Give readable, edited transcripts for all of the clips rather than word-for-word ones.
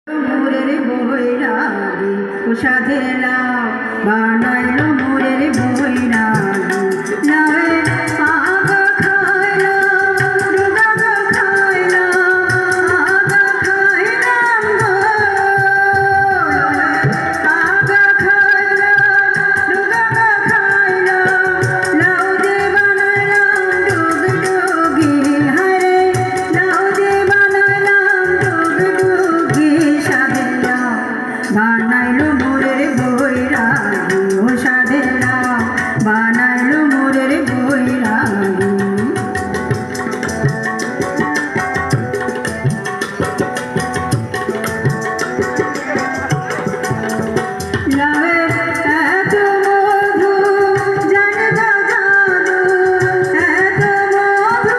মোরের বৈরাগী সাধে লাও বানাইল মোরের বৈরাগী লাও আগা খাইলাম দুগা খাইলাম আগা খাইলাম আগা খাইলাম দুগা খাইলাম লাউ দে বানাইলাম ডুগ ডুগি হরে লাউ দে বানাইলাম ডুগ ডুগি সাধে লাও বানাইল মোরের বৈরাগী সাধে লাও বানাইল মোরের বৈরাগী লাভে এত মধু জানগা জাদু এত মধু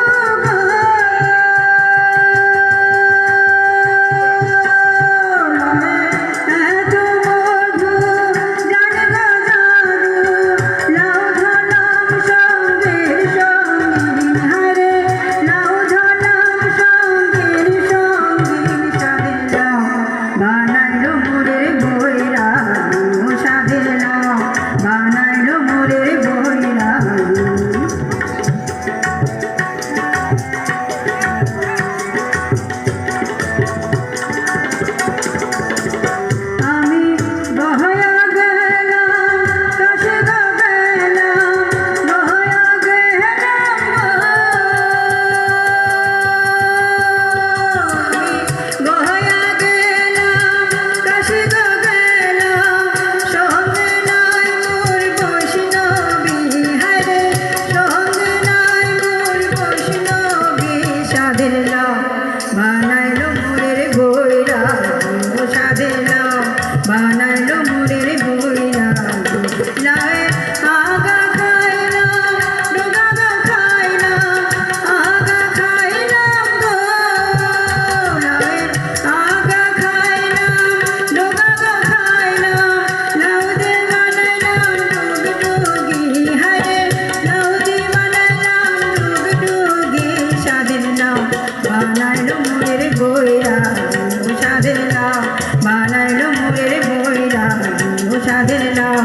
এত মধু জানগা জাদু লাউ ঝালাম সঙ্গের সঙ্গী হরে লাউ ঝালাম সঙ্গের সঙ্গী সাধে লাও বানাইল মোরের বৈরাগী সাধে লাও বানাইল মোরের বৈরাগী আমি বহয়া গেলাম কাছে গেলাম বহয়া গেলাম বহয়া গেলাম কাছে গেলাম সঙ্গে নাই মোর বৈষ্ণবী হরে সঙ্গে নাই মোর বৈষ্ণবী সাধে লাও বানাইল মোরের বৈরাগী সাধে লাও বানাইল মোরের বৈরাগী লায়ে আগা খাইলাম ডোগা খাইলাম আগা খাইলাম গো লায়ে আগা খাইলাম ডোগা খাইলাম লাউ দে বানাইলাম ডুগ ডুগি হরে লাউ দে বানাইলাম ডুগ ডুগি সাধে লাও বানাইল মোরের বৈরাগী সাধে লাও বানাইল মোরের বৈরাগী সাধে লাও